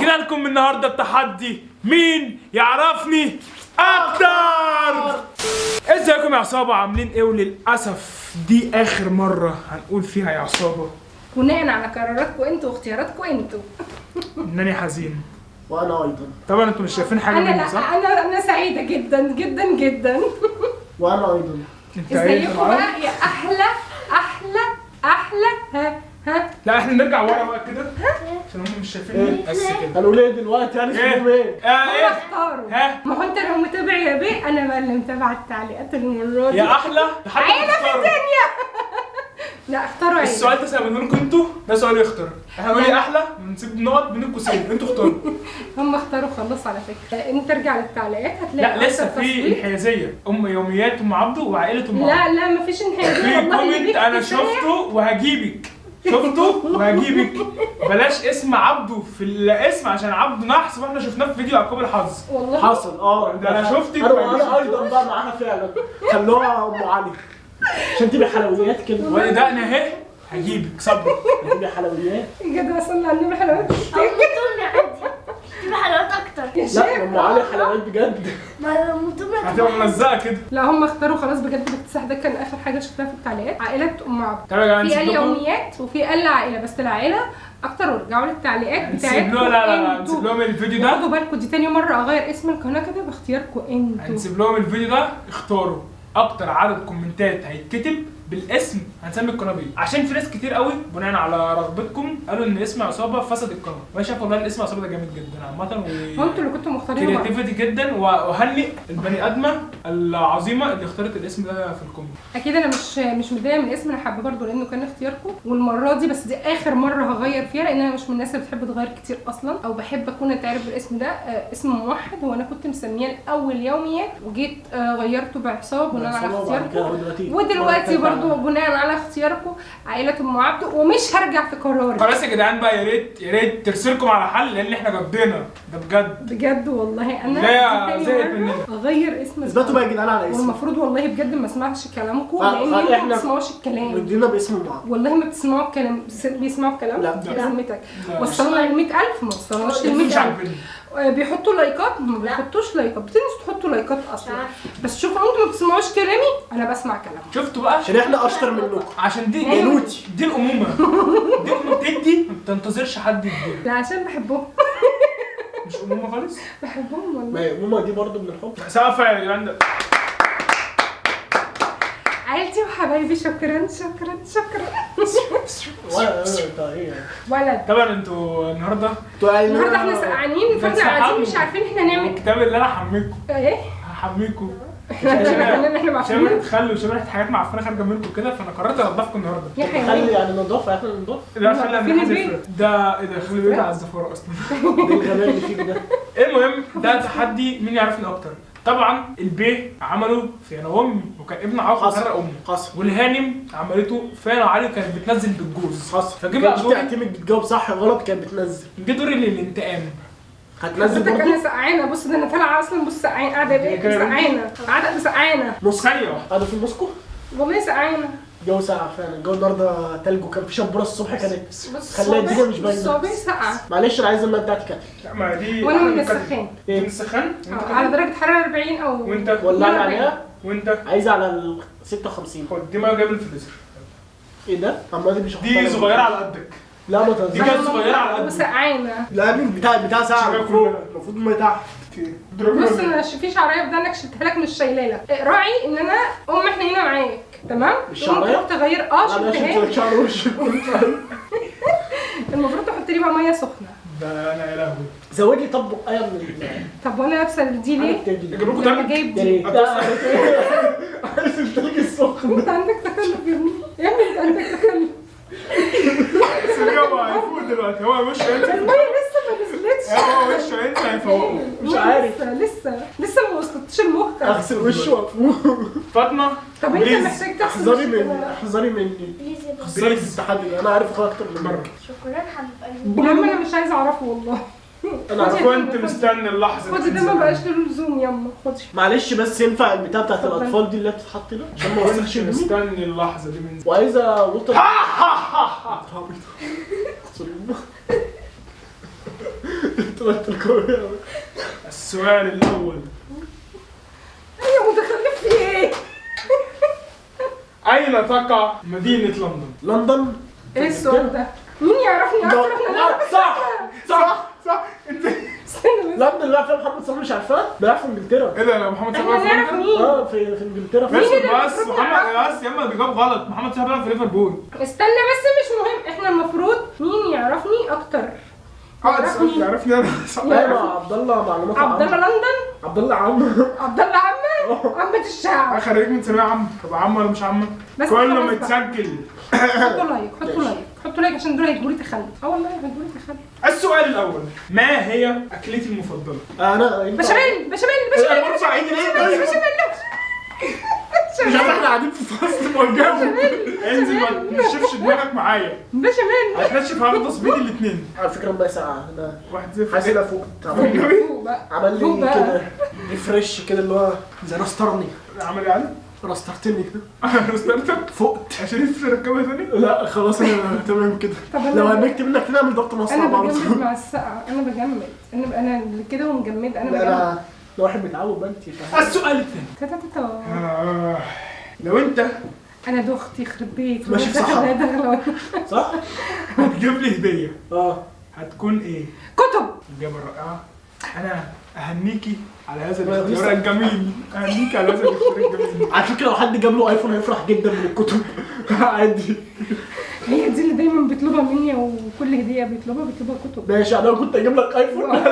وجينا لكم النهارده التحدي مين يعرفني اكتر. ازيكم يا عصابه، عاملين ايه؟ وللاسف دي اخر مره هنقول فيها يا عصابه بناء على قراراتكم انتوا واختياراتكم انتوا. انني حزين وانا ايضا. طبعا انتوا مش شايفين حاجه مني صح؟ انا سعيده جدا جدا جدا. وانا ايضا. ازيكم بقى يا احلى ها لا احنا نرجع ورا بقى كده عشان هم مش شايفين بس كده. قالوا ليه دلوقتي يعني اسمهم ايه؟ هم اختاروا. ما هو انت لو متابع يا بيه، انا بقى اللي متابعه التعليقات المره دي. يا احلى عيله في الدنيا. لا اختاروا عيله. السؤال ده سألناه لكم انتوا، ده سؤال يختار. احنا هنقول ايه احلى ونسيب نقط بين القوسين، انتوا اختاروا. هم اختاروا خلاص على فكره. انت ارجع للتعليقات هتلاقي لا لسه في انحيازيه. يوميات ام عبده وعائله ام لا عبده. لا مفيش انحيازيه في والله. كومنت انا شفته وهجيبك، شفته وهجيبك. بلاش اسم عبده في الاسم عشان عبده نحس، واحنا شفناه في فيديو عقاب الحظ. والله حصل ده انا شفتك. انا ايضا بقى معاها فعلا. خلوها ام علي عشان تبقى حلويات كده. وانا ده انا اهي هجيبك صبر. تبقى حلويات. بجد صلي على النبي حلويات. مطولة عادي، تبقى حلويات اكتر. يا لا شيخ ام علي حلويات بجد. ما مطولة هتبقى ملزقه كده. لا هم اختاروا خلاص بجد. باكتساح ده كان اخر حاجه شفتها في التعليقات. عائله ام عبد. طب يا جماعه في قال نسيب لكم. يوميات وفي قال عائله، بس العائله اكتر. وارجعوا للتعليقات نسيب بتاعتكم. لهم لا نسيب لهم الفيديو ده. خدوا بالكم دي تاني مره اغير اسم القناه كده باختياركم انتوا. هنسيب لهم الفيديو ده، اختاروا اكتر عدد كومنتات هيتكتب بالاسم هنسمي القناه بيه، عشان في ناس كتير قوي بناء على رغبتكم قالوا ان اسم عصابه فسد القناه، وانا شايف والله الاسم عصابه ده جامد جدا عامه هو انتوا اللي كنتوا مختارين بعض. كرياتيفيتي جدا، وهنئ البني ادمه العظيمه اللي اختارت الاسم ده في الكومنت. اكيد انا مش متضايقه من الاسم، انا حابه برضه لانه كان اختياركم. والمره دي بس دي اخر مره هغير فيها، لان انا مش من الناس اللي بتحب تغير كتير اصلا، او بحب اكون اتعرف بالاسم ده. اسم موحد، وانا كنت مسميه الاول يوميات وجيت غيرته بعصابه بناء على اختياركم. ودلوقتي برضه بناء على اختياركم عائله ام عبده، ومش هرجع في قراري. خلاص يا جدعان بقى، يا ريت ترسلكم على حل، لان احنا قضينا ده بجد والله انا لا زهقت مننا. اغير اسم اثبتوا بقى يا جدعان على اسم. والمفروض والله بجد ما اسمعش كلامكم، لان انتوا ما بتسمعوش الكلام. ادينا باسم بعض. والله ما بتسمعوا الكلام. بيسمعوا الكلام؟ لا. بذمتك. وصلنا ل 100,000 ما وصلناش ل مش 100,000. عارفين. بيحطوا لايكات، ما بيحطوش لايكات. بتنسوا تحطوا لايكات اصلا. بس شوفوا انتوا ما بتسمعوش كلامي، انا بسمع كلامكم. شفتوا بقى؟ عشان احنا اشطر منكم. عشان دي بنوتي. دي الامومه. دي الامومه بتدي ما بتنتظرش حد يديها. لا عشان بحبهم. مش امومه خالص. بحبهم والله. ما هي ماما دي برضه من الحب. سقفه يا جدعان. عيلتي وحبايبي شكرا. ولد. طبعا انتوا النهارده احنا سقعانين، فاحنا قاعدين مش عارفين احنا نعمل الكتاب اللي انا هحميكم. ايه؟ هحميكم احنا معفنين. عشان تخلوا شبه حاجات معفنه خارجه منكم كده، فانا قررت انضفكم النهارده. يا خلي حيوان. يعني نضافه، احنا نضاف. لا خلي فين انا البيت؟ هزفر. ده ايه ده؟ خلي البيت على الزفاره اصلا. ايه الغباء اللي فيك ده؟ المهم ده تحدي مين يعرفني اكتر. طبعا البيه عمله في انا وامي، وكان ابن عاقل غير امه. حصل. والهانم عملته في انا وعلي، وكانت بتنزل بالجوز. حصل. فجه بقى دوري، تعتمد بتجاوب صح غلط كانت بتنزل. جه دوري للانتقام. هتنزل حضرتك برضه. انا سقعانه. بص ده انا طالعه اصلا. بص سقعانه قاعده بايه؟ سقعانه قاعده سقعانه. ثانيه واحده. قاعده في موسكو. والله سقعانه. الجو ساقع فعلا. الجو النهارده تلج، وكان في شبوره الصبح كانت بص خليها الدنيا مش باينه. الصبي سقعه. معلش انا عايز الماده بتاعتي كده. لا ما دي وانا من السخان. من السخان. على درجه حراره 40 او وانت ولعنا عليها. وانت عايزه على ال 56. خد دي ما جايب الفليزر. ايه ده؟ عمال مش دي صغيره على قدك. لا ما دي تهزرش. كانت صغيره على قدك. وسقعانه. لا يا ابني بتاع ساعه شباب فوق. كلنا. المفروض ما تحت. بص انا في شعريه بدانك شلتها لك، مش شايله لك. راعي ان انا احنا هنا معاك تمام. الشعريه؟ تروح تغير انا شلتها شلت لك. شعر وشي. المفروض تحط لي بقى ميه سخنه. ده انا يا لهوي. زود لي طب بقايه من طب وانا لابسه دي ليه؟ اجيب لكم انا تلج. جايب يا دي. ريت. عايز التلج السخن. انت عندك تخلف يا ابني. يا ابني انت عندك تخلف. بس هو هيفوق دلوقتي، هو مش هينسى. الميه لسه ما نزلتش. هو مش هينسى هيفوقه. مش عارف. لسه ما وصلتش المخ. اغسل وشه وافوق. فاطمه طب انت بليز. محتاج تغسل احذري وشك مني ولا؟ احذري مني. بليز يا بابا. خسرت التحدي ده. انا عارف اخويا اكتر من مره. شكرا حبيب قلبي. يا عم انا مش عايزه اعرفه والله. انا خدي. كنت مستني اللحظه خدي ده ما بقاش له لزوم. يلا خدي. معلش بس ينفع البتاع بتاعت الاطفال دي اللي بتتحط ده عشان ما كنت اوسخش مني. مستني اللحظه دي من زمان. وعايزه ووتر. طلعت الكوره. السؤال الاول، يا متخلف في ايه؟ اين تقع مدينة لندن؟ لندن. ايه السؤال ده؟ مين يعرفني اكتر من انا؟ صح انت. استنى بس. لندن اللي بيلعب فيها محمد صلاح مش عارفاه؟ بيلعب في انجلترا. ايه ده يا محمد احنا صلاح نعرف مين؟ اه في انجلترا. بس مين اللي بس المفروض محمد نعرفه؟ بس يا اما بيجاوب غلط. محمد صلاح بيلعب في ليفربول. استنى بس مش مهم، احنا المفروض مين يعرفني اكتر؟ السؤال يعرفني انا صح. ايوه عبد الله معلومات عبد الله عامة. لندن؟ عبد الله عم. عبد الله عمه؟ عمة الشعب. خريج من ثانوية عامة، طب عم ولا مش عم؟ بس كله خلاص بقى. متسجل. حطوا لايك حطوا لايك عشان دول هيجيبوا لي تخلف. والله هيجيبوا لي تخلف. السؤال الأول، ما هي أكلتي المفضلة؟ انا انت بشاميل انا برضه عيد ليه؟ مش عارف احنا قاعدين في فصل موجود. انزل ما تنشفش دماغك معايا. بشاميل. هتنشف على تصبيط الاثنين. على فكره الميه ساقعه انا 1-0. حاسس انها فوق. عمل فوق لي بقى. كده ريفرش كده اللي هو زي رسترني. عمل ايه علي؟ رسترتني كده. رسترتك فقت. عشان تركبها ثاني؟ لا خلاص انا تمام كده. طب أنا- لو هنكتب منك نعمل ضغط مصنع انا بعض. بجمد مع السقعه، انا بجمد، انا كده ومجمد، انا لا بجمد. انا لو واحد متعود بقى انت فاهم. السؤال الثاني، تاتا. لو أنت انا دختي يخرب بيت ماشي في صحراء. صح؟ هتجيب لي هدية هتكون ايه؟ كتب. إجابة رائعة. أنا أهنيكي على هذا ما الاختيار لسه. الجميل. أهنيكي على هذا الاختيار الجميل. على فكره لو حد جاب له ايفون هيفرح جدا من الكتب. عادي. هي دي اللي دايما بيطلبها مني، وكل هديه بيطلبها كتب. ماشي انا كنت اجيب لك ايفون.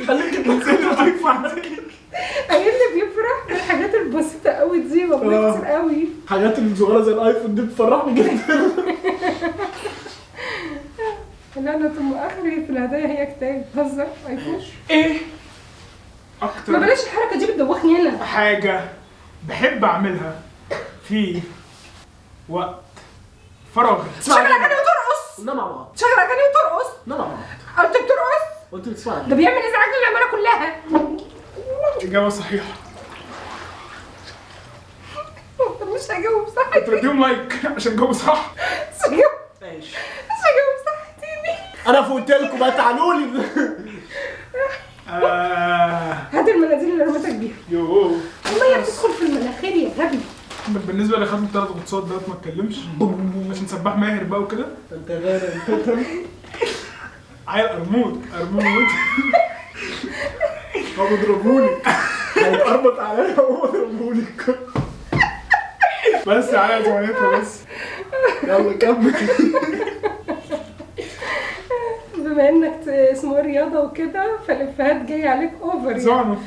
خليك قايل لي بيفرح بالحاجات البسيطه قوي دي، والله كتير قوي. حاجات الصغيره زي الايفون دي بتفرحني جدا. لا انا طول اخري في الهدايا هي كتاب. هزر ايفون. ايه ما أكتر بلاش الحركه دي بتدوخني انا. حاجة بحب أعملها في وقت فراغي؟ شغل اغاني وترقص. قلنا مع بعض. شغل اغاني وترقص. قلنا مع بعض. انت بترقص؟ قلت بتسمعني. ده بيعمل ازعاج للعماره كلها. إجابة صحيحة. طب مش هجاوب صح. تديهم لايك عشان جاوبوا صح. مش هجاوب ماشي. صح تاني. انا فوقت لكم بقى تعالوا لي. هات المناديل اللي رميتك بيها. يوه. والله بتدخل في المناخير يا غبي. بالنسبة لخاتم 3 غطسات ده ما اتكلمش عشان سباح ماهر بقى وكده. انت غير انت. عيل قرموط. هم بيضربوني. هيتقربط عليا وهم بيضربوني. بس على زمانتها بس. يلا كمل. بما انك اسمه رياضه وكده، فالافيهات جايه عليك اوفر يعني. زعنف.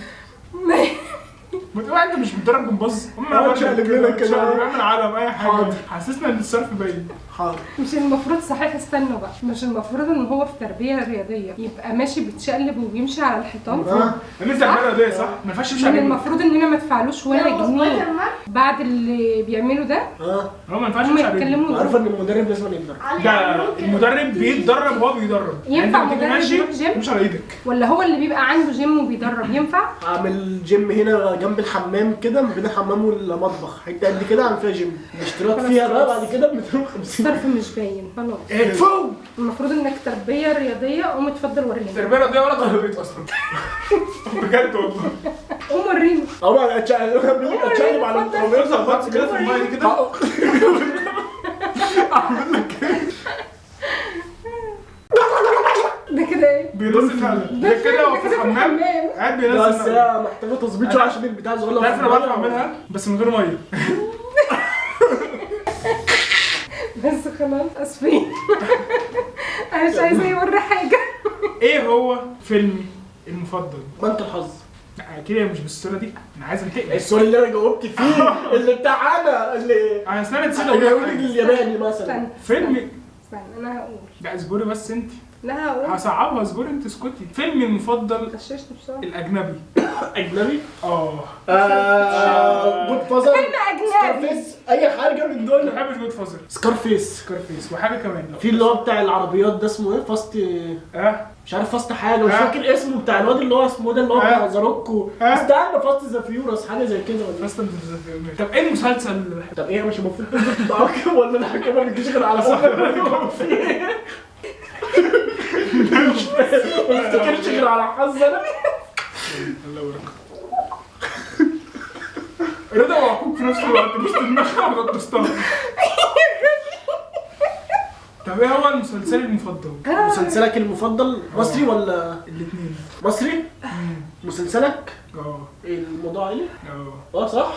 انت مش بتدرب جمباز؟ هم شقلب لنا كده. بيعمل علم اي حاجه. حاضر. حسسنا ان الصرف باين. حاضر. مش المفروض صحيح، استنوا بقى، مش المفروض ان هو في تربيه رياضيه يبقى ماشي بيتشقلب وبيمشي على الحيطان؟ ان انت تعملها دي صح؟ ما ينفعش تمشي من على المفروض اننا ما ندفعلوش ولا جنيه بعد اللي بيعمله ده. هو ما ينفعش هم تمشي على يتكلموا عارفه ان المدرب لازم يتدرب. ده المدرب بيتدرب وهو بيدرب. ينفع انت بتيجي مدرب ماشي يروح جيم؟ مش على ايدك. ولا هو اللي بيبقى عنده جيم وبيدرب ينفع؟ اعمل جيم هنا جنب الحمام كده، ما بين الحمام والمطبخ، حته قد كده اعمل فيها جيم. الاشتراك فيها بقى بعد كده ب 250. الصرف مش باين خلاص. فوق. المفروض انك تربيه رياضيه. قوم اتفضل وريني. التربيه الرياضيه ولا ضهر البيت اصلا. بجد والله. قوم وريني. اهو اتشقلب على الترابيزه خلاص كده في المايه دي كده. ده كده ايه؟ بينزل فعلا. ده كده هو في الحمام قاعد بينزل. بس هي محتاجه تظبيط شويه عشان البتاع صغيره. عارف انا بعرف اعملها بس من غير ميه. بس خلاص اسفين. انا مش عايزه يوري حاجه. ايه هو فيلمي المفضل؟ بنك الحظ. اكيد هي مش بالصوره دي، انا عايز انتقل. السؤال اللي انا جاوبت فيه اللي بتاعنا اللي انا استنى نسيت انا اقول جاوبت لك حاجة. الياباني مثلا. استنى فيلمي. انا هقول. لا اصبري بس انت. لا هقول. هصعبها، اصبري انت اسكتي. فيلمي المفضل غششني بسرعه. الاجنبي. اجنبي. اه جود فازر. فيلم اجنبي. سكارفيس. اي حاجه من ما دول. بحبش جود فازر. سكارفيس. سكارفيس وحاجه كمان. في اللي هو بتاع العربيات ده اسمه ايه؟ فاست. مش عارف فاست حاجه، مش فاكر اسمه، بتاع الواد اللي هو اسمه ده اللي هو بتاع زاروكو. استنى فاست ذا فيورس حاجه زي كده ولا فاست اند طب ايه المسلسل اللي بحبه؟ طب ايه مش المفروض تبقى ولا الحكايه ما بتجيش غير على صاحب ما افتكرش غير على حظ انا. الله يبارك. رضا وعقوق في نفس الوقت، بص دماغها على الدستان. طب ايه هو المسلسل المفضل؟ مسلسلك المفضل مصري ولا الاثنين. مصري؟ مسلسلك؟ ايه الموضوع عائلي؟ صح؟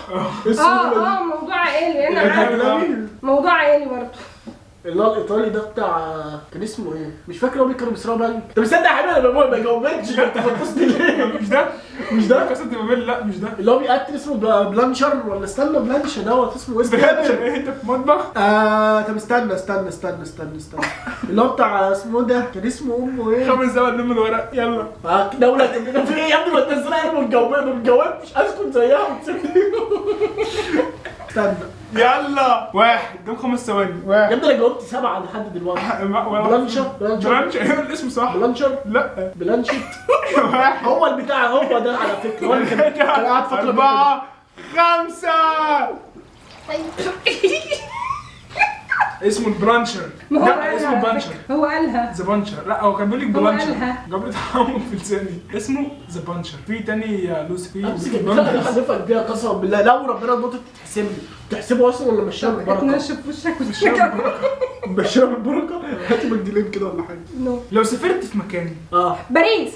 موضوع عائلي. انا عارفه موضوع عائلي برضه. اللي هو الايطالي ده بتاع كان اسمه ايه؟ مش فاكر. هو كانوا بيسرقوا بنك. طب استنى يا حبيبي انا ما جاوبتش. انت فطستني ليه؟ مش ده؟ كاسة دي بابيل. لا مش ده. اللي هو بيقتل اسمه بلانشر ولا استنى بلانشر دوت اسمه بلانشر ايه؟ انت في مطبخ؟ طب استنى. اللي هو بتاع اسمه ده كان اسمه امه ايه؟ 5 دقايق من الورق. يلا. دولة كده في ايه يا ابني؟ ما انت ازاي ما بتجاوبش؟ اسكت زيها وتسيبني. استنى. يلا 1 قدام 5 ثواني. يا ابني انا جاوبت 7 لحد دلوقتي. بلانشر. ايوه الاسم صح. بلانشر؟ لا بلانشيت. هو البتاع هو ده على فكره. هو اللي كان قاعد فتره 4 5. اسمه البرانشر. لا اسمه بانشر. هو قالها ذا بانشر. لا هو كان بيقول لك بلانشر. قالها. جاب طعمه في لساني. اسمه ذا بانشر. في تاني يا لوسي. امسك البتاع اللي حذفك بيها قسما بالله. لو ربنا النقطه تتحسب لي تحسبه اصلا ولا مشيها بالبركه؟ نشف وشك وشك. مشيها بالبركه. هات مجدلين كده ولا حاجه. نو. لو سافرت في مكان. باريس.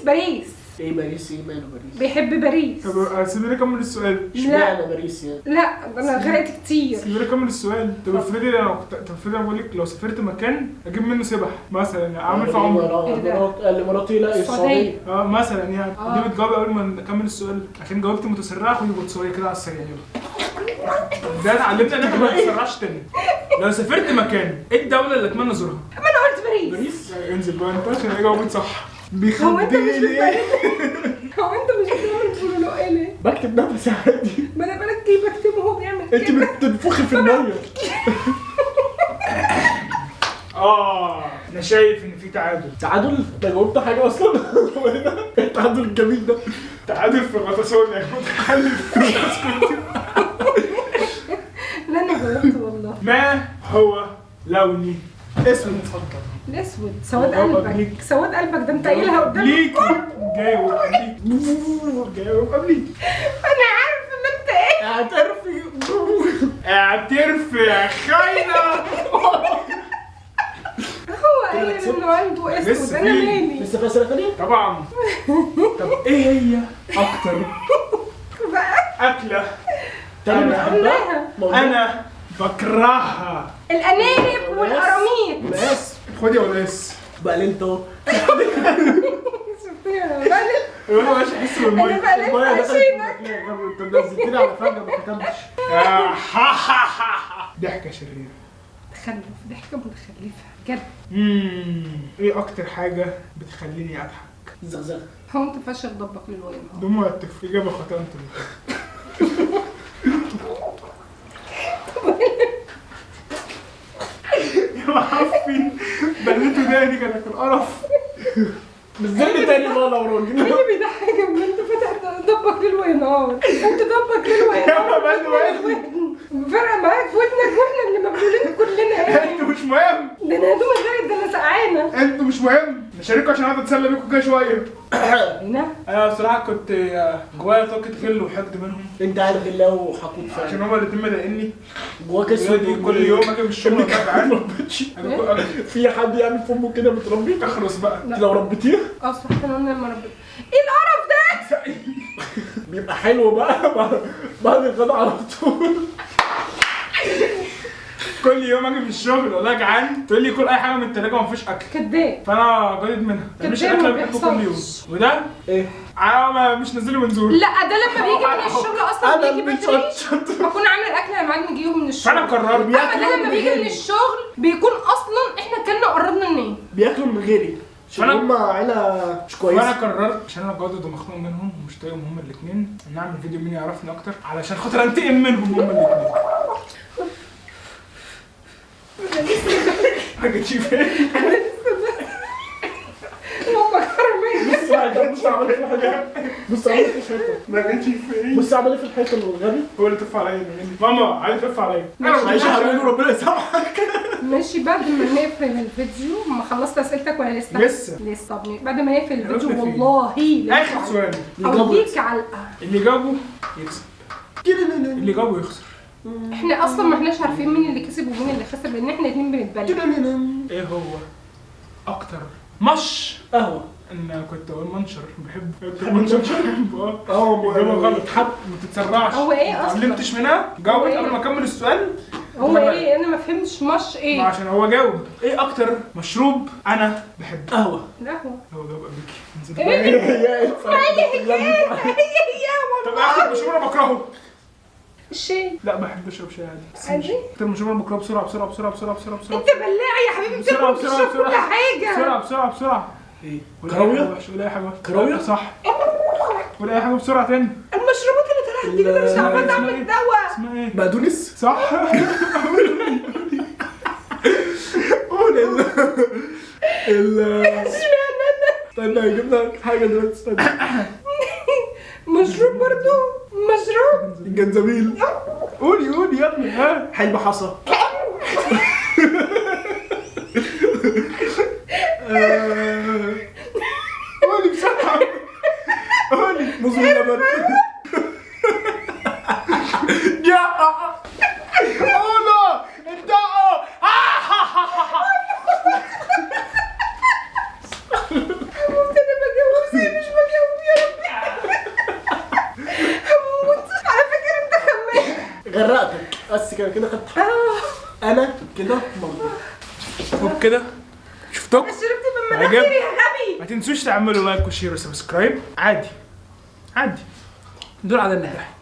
ايه باريس؟ ايه ماله باريس؟ بيحب باريس. طب سيبيني اكمل السؤال. اشمعنى باريس يعني؟ لا انا غرقت كتير. سيبيني اكمل السؤال. طب افرضي انا بقول لك لو سافرت مكان اجيب منه سبح مثلا يعني اعمل في عمري. الاماراتي لا السعوديه. مثلا يعني دي بتجاوب قبل ما نكمل السؤال عشان جاوبت متسرعه خدي بوتسويه كده على السريع. يلا ده اتعلمنا ان احنا ما نتسرعش تاني. لو سافرت مكان ايه الدوله اللي اتمنى ازورها؟ ما انا قلت باريس. باريس؟ انزل بقى انت عشان جاوبت صح. هو انت مش بيخدني. بتعمل بتقولوا ايه ليه؟ بكتب نفسي عادي. ما انا بالك كيف بكتبه وهو بيعمل انت كده. بتنفخي في الميه. انا شايف ان في تعادل. تعادل؟ انت جاوبت حاجه اصلا؟ التعادل الجميل ده. تعادل في الغطاسون يا متخلف. لا انا جاوبت والله. ما هو لوني اسم المفضل؟ الاسود. سواد قلبك. سواد قلبك ده انت قايلها قدامي. ليكي. جاوب قبليك. جاوب قبليك. انا عارفه ان انت ايه. اعترفي يا خاينه. هو قايل انه عنده اسود. انا مالي لسه في اسئله ثانيه؟ طبعا. طب ايه هي اكتر بقى. اكله قلناها. انا بكرهها؟ الانانب والقراميط. بس خدي يا وناس. بقللت اهو. شفتي انا بقلل. انا مش احس انا بالميه. بقلل عشانك. انت نزلتني على فجأة ما كتبتش. ضحكه شريره. تخلف. ضحكه متخلفه بجد. ايه اكتر حاجه بتخليني اضحك؟ زغزغه. هو انت فاشل ضبك للوين اهو. دموع الطفل. اجابه خاطئه انت. يا معفن بنيته داني كان القرف. بالذات تاني بقى لو راجل. ايه اللي بيضحكك ما انت فاتح ضبك للوين اهو. انت ضبك للوين. يا ما بني فرق معاك ودنك واحنا اللي مبلولين كلنا ايه. انتوا مش مهم. ده انا هدوم اتغيرت. ده انا سقعانه. انتوا مش مهم. نشارككم عشان اقعد اتسلى بيكم كده شويه. هنا. انا بصراحه كنت جوايا طاقه غل وحقد منهم انت عارف الله وحقود فعلا. عشان هما الاتنين مضايقني. جواك اسود كل يوم اجي من الشغل ابقى ما ربيتش. جعان. في حد يعمل في امه كده بتربيه؟ اخرس بقى. انت لو ربيتيه صح. انا لما ربيت. ايه القرف ده؟ بيبقى حلو بقى بعد الغدا على طول. كل يوم اجي من الشغل اقول لها جعان تقول لي كل اي حاجه من التلاجه ما فيش اكل. كداب. فانا جادد منها. مش كداب اكل ما بحبه كل يوم. بيحصلش. وده ايه؟ مش نازله منظور. لا ده لما بيجي من الشغل اصلا انا بيجي بدري. متشطشط. بكون عامل الاكل يا معلم يجي يوم من الشغل. فانا قررت. اما ده لما بيجي من الشغل بيكون اصلا احنا كنا قربنا ننام. بياكلوا من غيري عشان هم عيله مش فانا كويسه. قررت عشان انا جادد ومخنوق منهم ومش طايقهم هما الاثنين ان اعمل فيديو مين يعرفني اكتر علشان خاطر انتقم منهم هما الاثنين. حاجه تشوف ايه؟ هم كرمين. بص عمل ايه في الحيطه. بص عمل ايه في الحيطه. ما كانش في ايه. بص عمل ايه في الحيطه الغبي. هو اللي تف عليا ماما عايز تف عليا. معلش يا حبيبي ربنا يسامحك. ماشي بعد ما نقفل الفيديو، ما خلصت اسئلتك ولا لسه؟ لسه. طب بعد ما نقفل الفيديو فيه. والله اخر سؤال. هوديك علقه. اللي جابه يكسب، اللي جابه يخسر. احنا اصلا ما احناش عارفين مين اللي كسب ومين اللي خسر، لان احنا الاتنين بنتبلع. ايه هو اكتر مش قهوه. انا كنت اقول منشر بحبه. بتحب المنشر؟ بحبه. اجابه غلط. ما تتسرعش. هو ايه ما اصلا؟ علمتش منها. جاوبت هو إيه؟ قبل ما اكمل السؤال. هو ايه؟ انا ما فهمتش مش ايه. عشان هو جاوب. ايه اكتر مشروب انا بحبه؟ قهوه. القهوه. هو جاوب قبلك. طب اكتر مشروب انا بكرهه؟ الشاي. لا بحب اشرب شاي عادي. عادي؟ اكتر مشروب انا بكرهه بسرعه بسرعه بسرعه بسرعه بسرعه بسرعه. انت بلاعي يا حبيبي، بسرعه بتاكل بسرعه بتشرب كل بسرعه حاجه. بسرعه بسرعه بسرعه. ايه؟ ولا كراويه؟ أي حاجة وحشة، ولا اي حاجه وحشة. كراويه؟ صح. ولا اي حاجه بسرعه تاني. المشروبات اللي طلعت دي كده مش عارفه تعمل دواء. اسمها ايه؟ بقدونس. صح. قول استنى هجيب لك حاجه دلوقتي. استنى. مشروب برضو. مشروب الجنزبيل. قولي يا ابني. ها حلبة حصى. قولي بسرعه. قولي. موز ولبن. يا قولوا انتقوا. انا بجاوب زي مش بجاوب يا ربي. هموت. على فكره انت خمام. غرقتك بس كده خدت حقك. انا كده مرضي. وبكده شفتوك. شربت من عجب. مناخيري يا غبي. ما تنسوش تعملوا لايك وشير وسبسكرايب. عادي دول على النجاح.